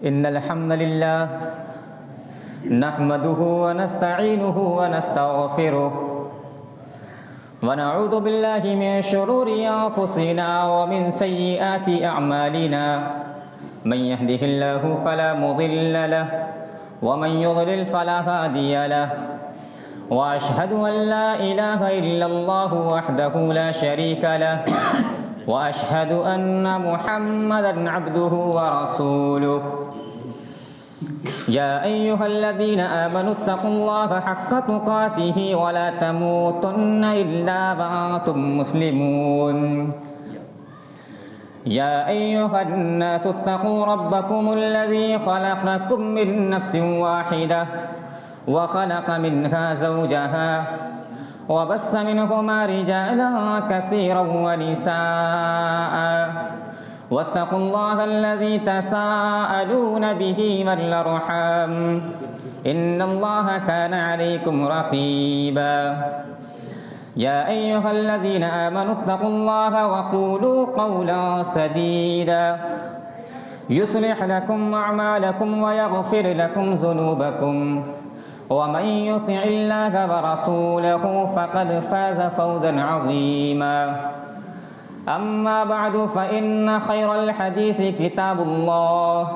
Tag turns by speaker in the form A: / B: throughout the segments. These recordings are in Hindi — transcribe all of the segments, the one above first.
A: इन्नल हम्दुलिल्लाह नहमदुहु व नस्तईनुहु व नस्तगफिरुहु व नऊज़ु बिल्लाहि मिन शुरूरि अंफुसिना व मिन सय्यिआति अअमालिना मन यहदिहिल्लाहु फला मुदिल्ल लहु व मन युद्लिल फला हादिय लहु व अशहदु अन ला इलाहा इल्लल्लाहु वहदहु ला शरीका लहु व अशहदु अन्ना मुहम्मदन अब्दुहु व रसूलुहु या अय्युहल्लज़ीना आमनुत्तक़ुल्लाहा हक़्क़ तुक़ातिही व ला तमूतुन्ना इल्ला व अंतुम मुस्लिमून या अय्युहन्नासुत्तक़ू रब्बकुमुल्लज़ी ख़लक़कुम मिन नफ़्सिन वाहिदह व ख़लक़ मिन्हा ज़ौजहा व बस्स मिनहुमा रिजालन कसीरन व निसाअ वत्तक़ुल्लाहल्लज़ी तसाअलून बिही वल अर्हाम इन्नल्लाहा कान अलैकुम रक़ीबा या अय्युहल्लज़ीना आमनुत्तक़ुल्लाहा व क़ूलू क़ौलन सदीदा युस्लिह लकुम अअमालकुम व यग़फिर लकुम ज़ुनूबकुम व मन युतिइल्लाहा व रसूलहु फ़क़द फ़ाज़ फ़ौज़न अज़ीमा अम्मा बअदु फ़इन्न खैरल हदीसी किताबुल्लाह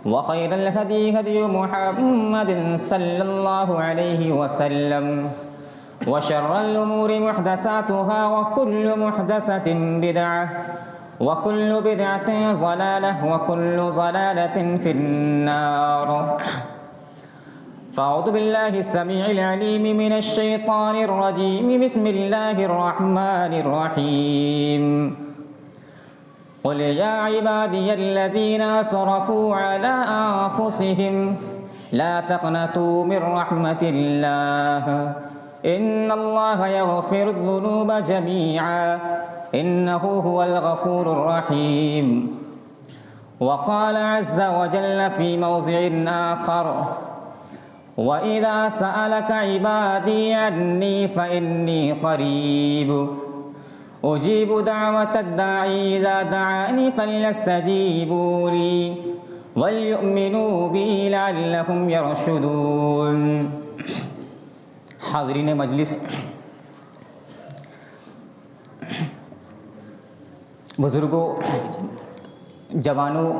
A: व खैरल हदी हदी मुहम्मदिन सल्लल्लाहु अलैहि वसल्लम व शर्रल उमूरि मुहदसातुहा व कुल्लु मुहदसतिन बिदअह व कुल्लु बिदअतिन ज़लालह व कुल्लु ज़लालतिन फिन्नार फ़अऊज़ु बिल्लाहि समीइल अलीम मिनश शैतानिर रजीम बिस्मिल्लाहिर रहमानिर रहीम क़ुल या इबादियल्लज़ीना असरफ़ू अला अन्फ़ुसिहिम ला तक़नतू मिन रहमतिल्लाह इन्नल्लाहा यग़फ़िरुज़्ज़ुनूब जमीअ इन्नहु हुवल गफ़ूरुर रहीम व क़ाल अज़्ज़ व जल्ल फ़ी मौज़िइन आख़र व इज़ा सअलक इबादी अन्नी फ़इन्नी क़रीब उजीबु दअवतद दाई इज़ा दअनी फ़ल्यस्तजीबू ली वलयुमिनू बी लअल्लहुम यरशुदून। हाज़रीन मजलिस, बुज़ुर्गों, जवानों,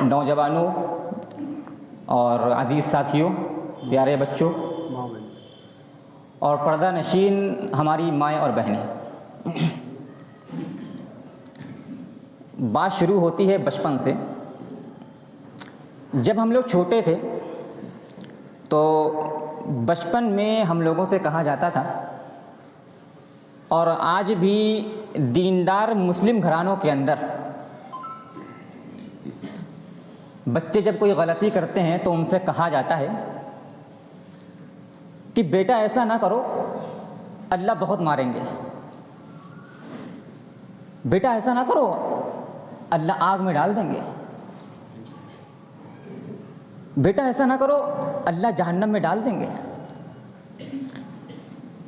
A: नौजवानों और अजीज़ साथियों, प्यारे बच्चों और पर्दा नशीन हमारी माएँ और बहनें, बात शुरू होती है बचपन से। जब हम लोग छोटे थे तो बचपन में हम लोगों से कहा जाता था, और आज भी दीनदार मुस्लिम घरानों के अंदर बच्चे जब कोई गलती करते हैं तो उनसे कहा जाता है कि बेटा ऐसा ना करो, अल्लाह बहुत मारेंगे। बेटा ऐसा ना करो, अल्लाह आग में डाल देंगे। बेटा ऐसा ना करो, अल्लाह जहन्नम में डाल देंगे।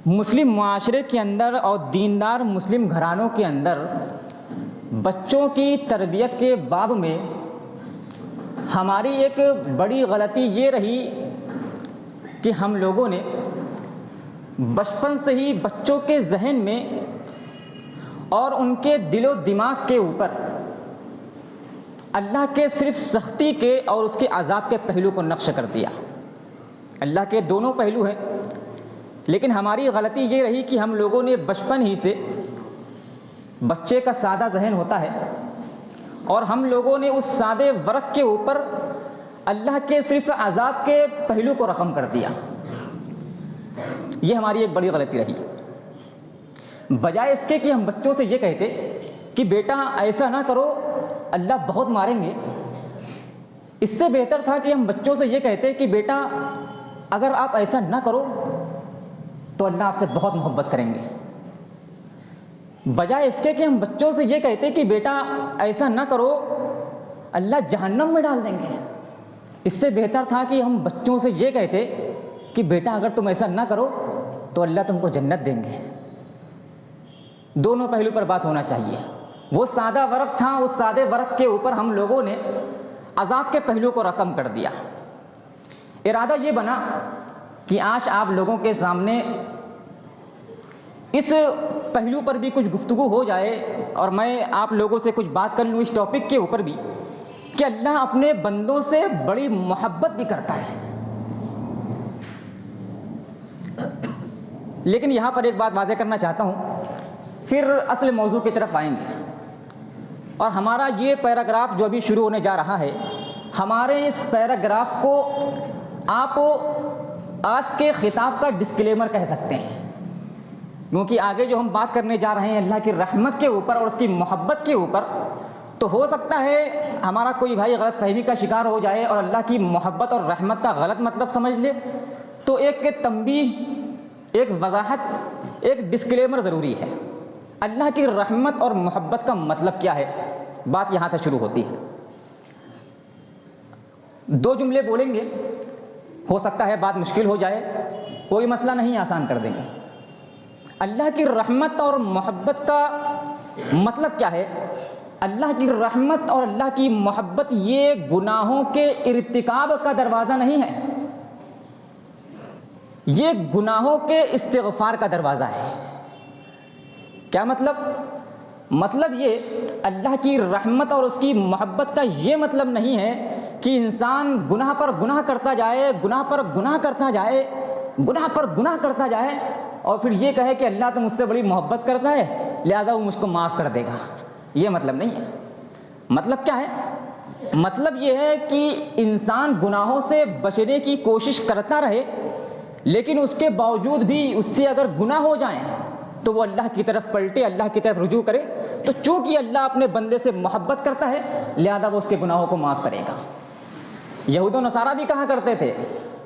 A: मुस्लिम मुआशरे के अंदर और दीनदार मुस्लिम घरानों के अंदर बच्चों की तरबियत के बाब में हमारी एक बड़ी गलती ये रही कि हम लोगों ने बचपन से ही बच्चों के जहन में और उनके दिलो दिमाग के ऊपर अल्लाह के सिर्फ सख्ती के और उसके अज़ाब के पहलू को नक्श कर दिया। अल्लाह के दोनों पहलू हैं, लेकिन हमारी गलती ये रही कि हम लोगों ने बचपन ही से, बच्चे का सादा जहन होता है और हम लोगों ने उस सादे वर्क के ऊपर अल्लाह के सिर्फ अज़ाब के पहलू को रकम कर दिया। ये हमारी एक बड़ी गलती रही। बजाय इसके कि हम बच्चों से ये कहते कि बेटा ऐसा ना करो, अल्लाह बहुत मारेंगे, इससे बेहतर था कि हम बच्चों से ये कहते कि बेटा अगर आप ऐसा ना करो तो अल्लाह आपसे बहुत मोहब्बत करेंगे। बजाय इसके कि हम बच्चों से ये कहते कि बेटा ऐसा ना करो, अल्लाह जहन्नम में डाल देंगे, इससे बेहतर था कि हम बच्चों से ये कहते कि बेटा अगर तुम ऐसा ना करो तो अल्लाह तुमको जन्नत देंगे। दोनों पहलू पर बात होना चाहिए। वो सादा वर्क था, उस सादे वर्क के ऊपर हम लोगों ने अज़ाब के पहलू को रकम कर दिया। इरादा ये बना कि आज आप लोगों के सामने इस पहलू पर भी कुछ गुफ्तगू हो जाए और मैं आप लोगों से कुछ बात कर लूँ इस टॉपिक के ऊपर भी कि अल्लाह अपने बंदों से बड़ी मोहब्बत भी करता है। लेकिन यहाँ पर एक बात वाज़ेह करना चाहता हूँ, फिर असल मौजू की तरफ आएंगे। और हमारा ये पैराग्राफ जो अभी शुरू होने जा रहा है, हमारे इस पैराग्राफ को आप आज के खिताब का डिस्क्लेमर कह सकते हैं, क्योंकि आगे जो हम बात करने जा रहे हैं अल्लाह की रहमत के ऊपर और उसकी मोहब्बत के ऊपर, तो हो सकता है हमारा कोई भाई गलत फहमी का शिकार हो जाए और अल्लाह की मोहब्बत और रहमत का गलत मतलब समझ ले। तो एक तंबीह, एक वजाहत, एक डिस्क्लेमर ज़रूरी है। अल्लाह की रहमत और मोहब्बत का मतलब क्या है, बात यहाँ से शुरू होती है। 2 जुमले बोलेंगे, हो सकता है बात मुश्किल हो जाए, कोई मसला नहीं, आसान कर देंगे। अल्लाह की रहमत और मोहब्बत का मतलब क्या है? अल्लाह की रहमत और अल्लाह की मोहब्बत ये गुनाहों के इर्तिकाब का दरवाज़ा नहीं है, ये गुनाहों के इस्तिग़फ़ार का दरवाज़ा है। क्या मतलब ये अल्लाह की रहमत और उसकी मोहब्बत का ये मतलब नहीं है कि इंसान गुनाह पर गुनाह करता जाए, गुनाह पर गुनाह करता जाए, गुनाह पर गुनाह करता जाए और फिर ये कहे कि अल्लाह तो मुझसे बड़ी मोहब्बत करता है लिहाजा वो मुझको माफ़ कर देगा। ये मतलब नहीं है। मतलब क्या है? मतलब ये है कि इंसान गुनाहों से बचने की कोशिश करता रहे, लेकिन उसके बावजूद भी उससे अगर गुनाह हो जाए तो वो अल्लाह की तरफ पलटे, अल्लाह की तरफ रुजू करे। तो चूँकि अल्लाह अपने बंदे से मोहब्बत करता है लिहाजा वो उसके गुनाहों को माफ़ करेगा। यहूद व नसारा भी कहा करते थे,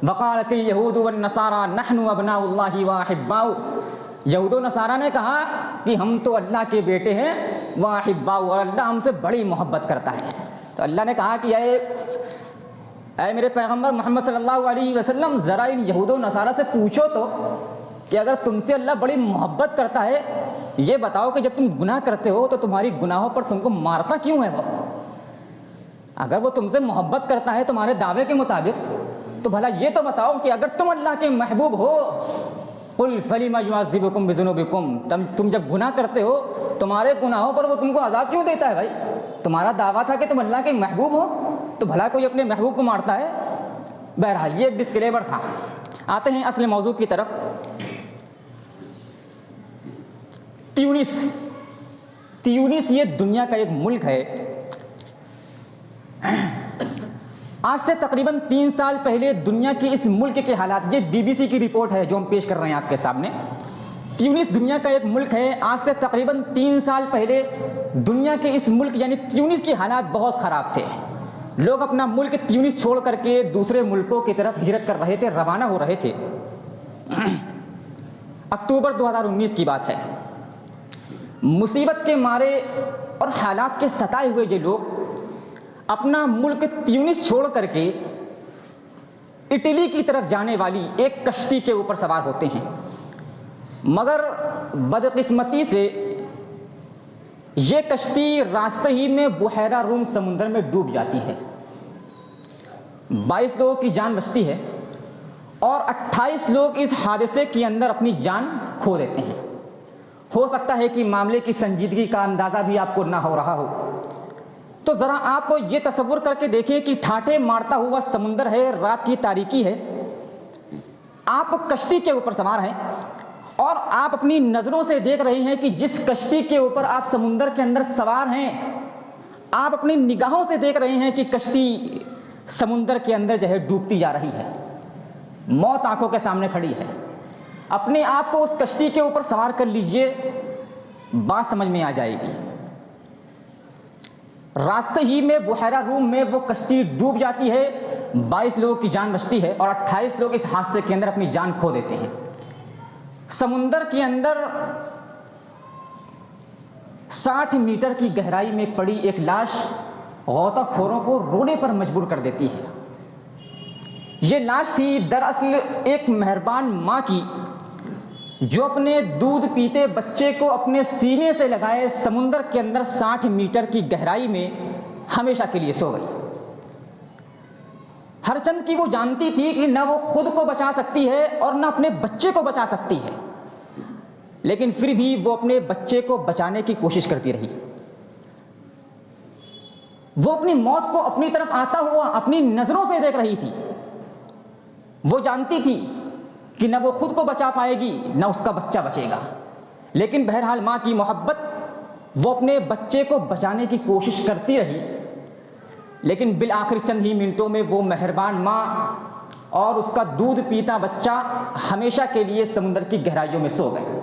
A: वक़ालतिल यहूद व नसारा नहनु अबनाउल्लाहि व अहिब्बाउ। यहूद व नसारा ने कहा कि हम तो अल्लाह के बेटे हैं, व अहिब्बाउ, और अल्लाह हमसे बड़ी मोहब्बत करता है। तो अल्लाह ने कहा कि ऐ मेरे पैगम्बर मोहम्मद सल्लल्लाहु अलैहि वसल्लम, ज़रा इन यहूद व नसारा से पूछो तो कि अगर तुमसे अल्लाह बड़ी मोहब्बत करता है, ये बताओ कि जब तुम गुनाह करते हो तो तुम्हारी गुनाहों पर तुमको मारता क्यों है वो? अगर वो तुमसे मोहब्बत करता है तुम्हारे दावे के मुताबिक, तो भला ये तो बताओ कि अगर तुम अल्लाह के महबूब हो, कुल फलिमा युअज़्ज़िबुकुम बिज़ुनूबिकुम, तुम जब गुनाह करते हो तुम्हारे गुनाहों पर वो तुमको अज़ाब क्यों देता है? भाई तुम्हारा दावा था कि तुम अल्लाह के महबूब हो, तो भला कोई अपने महबूब को मारता है? बहरहाल ये डिस्क्लेमर था। आते हैं असल मौजू की तरफ। ट्यूनिस ये दुनिया का एक मुल्क है। आज से तकरीबन 3 साल पहले दुनिया के इस मुल्क के हालात, ये BBC की रिपोर्ट है जो हम पेश कर रहे हैं आपके सामने। ट्यूनिस दुनिया का एक मुल्क है। आज से तकरीबन 3 साल पहले दुनिया के इस मुल्क यानी ट्यूनिस के हालात बहुत ख़राब थे। लोग अपना मुल्क ट्यूनिस छोड़ करके दूसरे मुल्कों की तरफ हिजरत कर रहे थे, रवाना हो रहे थे। अक्टूबर 2019 की बात है। मुसीबत के मारे और हालात के सताए हुए ये लोग अपना मुल्क ट्यूनिस छोड़ करके इटली की तरफ जाने वाली एक कश्ती के ऊपर सवार होते हैं, मगर बदकिस्मती से ये कश्ती रास्ते ही में बुहैरा रूम समुंदर में डूब जाती है। 22 लोगों की जान बचती है और 28 लोग इस हादसे के अंदर अपनी जान खो देते हैं। हो सकता है कि मामले की संजीदगी का अंदाज़ा भी आपको ना हो रहा हो। तो ज़रा आप ये तसव्वुर करके देखिए कि ठाठे मारता हुआ समुंदर है, रात की तारीकी है, आप कश्ती के ऊपर सवार हैं और आप अपनी नज़रों से देख रहे हैं कि जिस कश्ती के ऊपर आप समुंदर के अंदर सवार हैं, आप अपनी निगाहों से देख रहे हैं कि कश्ती समुंदर के अंदर जो है डूबती जा रही है। मौत आंखों के सामने खड़ी है। अपने आप को उस कश्ती के ऊपर सवार कर लीजिए, बात समझ में आ जाएगी। रास्ते ही में बुहैरा रूम में वो कश्ती डूब जाती है, 22 लोगों की जान बचती है और 28 लोग इस हादसे के अंदर अपनी जान खो देते हैं। समुंदर के अंदर 60 मीटर की गहराई में पड़ी एक लाश गौताखोरों को रोने पर मजबूर कर देती है। ये लाश थी दरअसल एक मेहरबान माँ की, जो अपने दूध पीते बच्चे को अपने सीने से लगाए समुंदर के अंदर 60 मीटर की गहराई में हमेशा के लिए सो गई। हरचंद की वो जानती थी कि न वो खुद को बचा सकती है और न अपने बच्चे को बचा सकती है, लेकिन फिर भी वो अपने बच्चे को बचाने की कोशिश करती रही। वो अपनी मौत को अपनी तरफ आता हुआ अपनी नजरों से देख रही थी। वो जानती थी कि न वो खुद को बचा पाएगी न उसका बच्चा बचेगा, लेकिन बहरहाल माँ की मोहब्बत, वो अपने बच्चे को बचाने की कोशिश करती रही। लेकिन बिल आखिर चंद ही मिनटों में वो मेहरबान माँ और उसका दूध पीता बच्चा हमेशा के लिए समुद्र की गहराइयों में सो गए।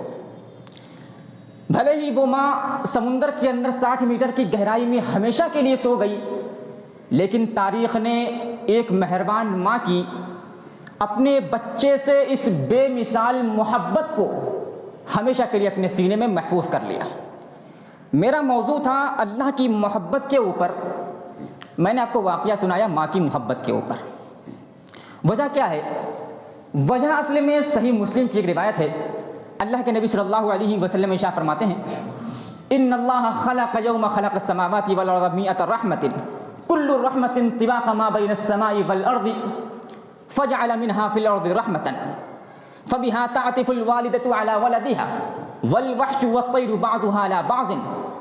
A: भले ही वो माँ समुद्र के अंदर 60 मीटर की गहराई में हमेशा के लिए सो गई, लेकिन तारीख ने एक मेहरबान माँ की अपने बच्चे से इस बेमिसाल मोहब्बत को हमेशा के लिए अपने सीने में महफूज कर लिया। मेरा मौजू था अल्लाह की मोहब्बत के ऊपर। मैंने आपको वाक़या सुनाया माँ की मोहब्बत के ऊपर। वजह क्या है? वजह असल में सही मुस्लिम की एक रिवायत है। अल्लाह के नबी सल्लल्लाहु अलैहि वसल्लम इरशाद फरमाते हैं, इन्नल्लाह खलक़ यौम खलक़ अस्समावाति वल अर्ज़ मिअत रहमतिन कुल्लु रहमतिन तिबाक़ मा बैन अस्समाइ वल अर्ज़ि फजअल मिनहा फिल अर्ज़ि रहमतन फबिहा तअतिफुल वालिदतु अला वलदिहा वल वहशु वत्तैरु बअदुहा अला बअज़िन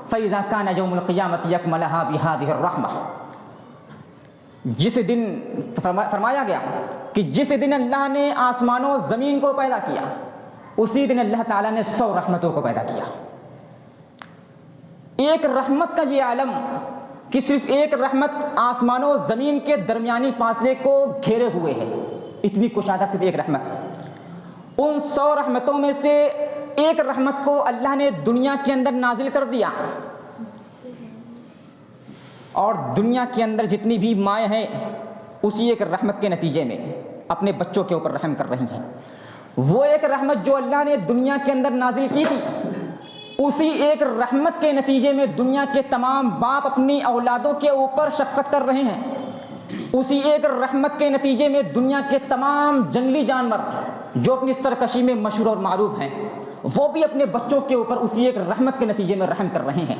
A: फ़इज़ा कान यौमुल क़ियामति यकमलहा बिहादिहि रहमह। जिस दिन फरमाया गया कि जिस दिन अल्लाह ने आसमानों ज़मीन को पैदा किया, उसी दिन अल्लाह ताला ने 100 रहमतों को पैदा किया। एक रहमत का ये आलम कि सिर्फ एक रहमत आसमानों ज़मीन के दरमियानी फासले को घेरे हुए है, इतनी कुशादा सिर्फ एक रहमत। उन 100 रहमतों में से एक रहमत को अल्लाह ने दुनिया के अंदर नाजिल कर दिया, और दुनिया के अंदर जितनी भी माएँ हैं उसी एक रहमत के नतीजे में अपने बच्चों के ऊपर रहम कर रही हैं। वो एक रहमत जो अल्लाह ने दुनिया के अंदर नाजिल की थी, उसी एक रहमत के नतीजे में दुनिया के तमाम बाप अपनी औलादों के ऊपर शफ़क़त कर रहे हैं। उसी एक रहमत के नतीजे में दुनिया के तमाम जंगली जानवर जो अपनी सरकशी में मशहूर और मारूफ हैं, वो भी अपने बच्चों के ऊपर उसी एक रहमत के नतीजे में रहम कर रहे हैं।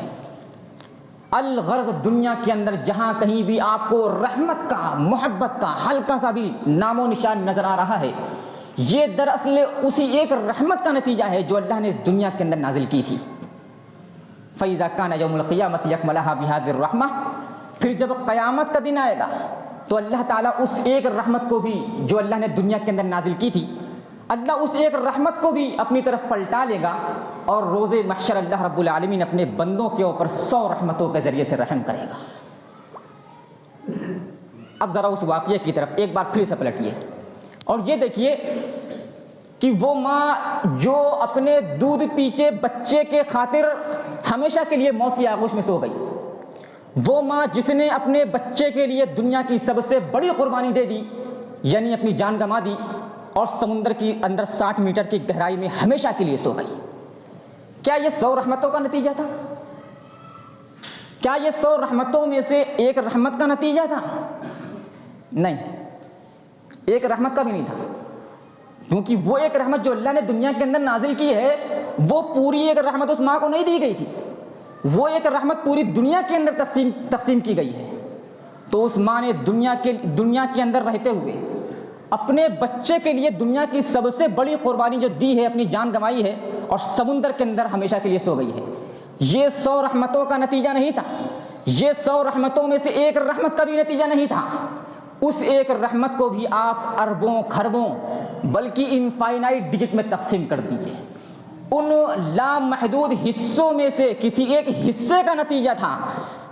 A: अल-गर्ज़ दुनिया के अंदर जहाँ कहीं भी आपको रहमत का, मोहब्बत का हल्का सा भी नामो निशान नज़र आ रहा है, ये दरअसल उसी एक रहमत का नतीजा है जो अल्लाह ने इस दुनिया के अंदर नाजिल की थी। फ़इज़ा कान यौमुल क़ियामति यकमलहा बिहादिर रहमह, फिर जब क़यामत का दिन आएगा तो अल्लाह ताला उस एक रहमत को भी जो अल्लाह ने दुनिया के अंदर नाजिल की थी, अल्लाह उस एक रहमत को भी अपनी तरफ पलटा लेगा और रोज़े महशर अल्लाह रब्बुल आलमीन अपने बंदों के ऊपर 100 रहमतों के ज़रिए से रहम करेगा। अब ज़रा उस वाक़ये की तरफ एक बार फिर से पलटिए और ये देखिए कि वो माँ जो अपने दूध पीचे बच्चे के खातिर हमेशा के लिए मौत की आगोश में सो गई, वो माँ जिसने अपने बच्चे के लिए दुनिया की सबसे बड़ी कुर्बानी दे दी, यानी अपनी जान गंवा दी, और समुद्र के अंदर 60 मीटर की गहराई में हमेशा के लिए सो गई। क्या ये 100 रहमतों का नतीजा था? क्या ये 100 रहमतों में से एक रहमत का नतीजा था? नहीं, एक रहमत का भी नहीं था, क्योंकि वो एक रहमत जो अल्लाह ने दुनिया के अंदर नाजिल की है, वो पूरी एक रहमत उस माँ को नहीं दी गई थी, वो एक रहमत पूरी दुनिया के अंदर तकसीम की गई है। तो उस माँ ने दुनिया के अंदर रहते हुए अपने बच्चे के लिए दुनिया की सबसे बड़ी कुर्बानी जो दी है, अपनी जान गंवाई है, और समुद्र के अंदर हमेशा के लिए सो गई है। ये 100 रहमतों का नतीजा नहीं था, ये 100 रहमतों में से एक रहमत का भी नतीजा नहीं था। उस एक रहमत को भी आप अरबों खरबों बल्कि इनफाइनाइट डिजिट में तकसीम कर दीजिए। उन लामहदूद हिस्सों में से किसी एक हिस्से का नतीजा था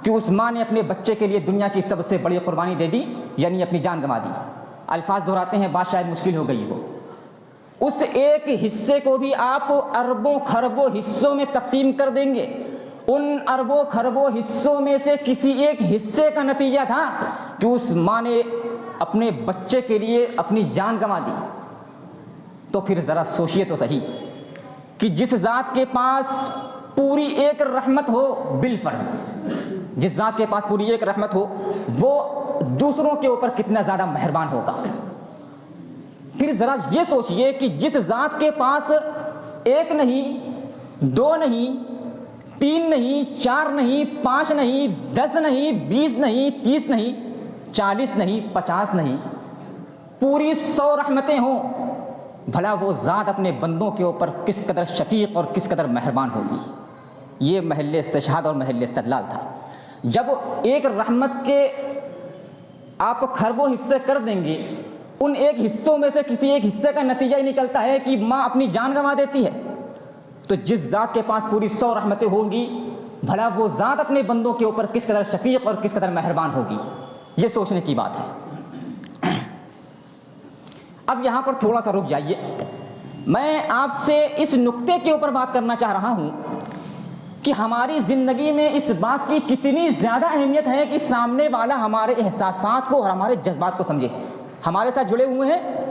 A: कि उस माँ ने अपने बच्चे के लिए दुनिया की सबसे बड़ी कुर्बानी दे दी, यानी अपनी जान गंवा दी। अल्फाज दोहराते हैं, बात शायद मुश्किल हो गई हो। उस एक हिस्से को भी आप अरबों खरबों हिस्सों में तकसीम कर देंगे। उन अरबों खरबों हिस्सों में से किसी एक हिस्से का नतीजा था कि उस माँ ने अपने बच्चे के लिए अपनी जान गंवा दी। तो फिर ज़रा सोचिए तो सही कि जिस ज़ात के पास पूरी एक रहमत हो, बिलफर्ज जिस ज़ात के पास पूरी एक रहमत हो, वो दूसरों के ऊपर कितना ज़्यादा मेहरबान होगा। फिर ज़रा ये सोचिए कि जिस ज़ात के पास एक नहीं, दो नहीं, 3 नहीं, 4 नहीं, 5 नहीं, 10 नहीं, 20 नहीं, 30 नहीं, 40 नहीं, 50 नहीं, पूरी 100 रहमतें हों, भला वो ज़ात अपने बंदों के ऊपर किस कदर शफ़ीक़ और किस कदर मेहरबान होगी। ये महल इस्तिशहाद और महल इस्तदलाल था। जब एक रहमत के आप खरबों हिस्से कर देंगे, उन एक हिस्सों में से किसी एक हिस्से का नतीजा ही निकलता है कि माँ अपनी जान गंवा देती है, तो जिस ज़ात के पास पूरी 100 रहमतें होंगी, भला वो ज़ात अपने बंदों के ऊपर किस कदर शफ़ीक़ और किस कदर मेहरबान होगी। ये सोचने की बात है। अब यहाँ पर थोड़ा सा रुक जाइए। मैं आपसे इस नुक्ते के ऊपर बात करना चाह रहा हूँ कि हमारी ज़िंदगी में इस बात की कितनी ज़्यादा अहमियत है कि सामने वाला हमारे एहसासात को और हमारे जज्बात को समझे। हमारे साथ जुड़े हुए हैं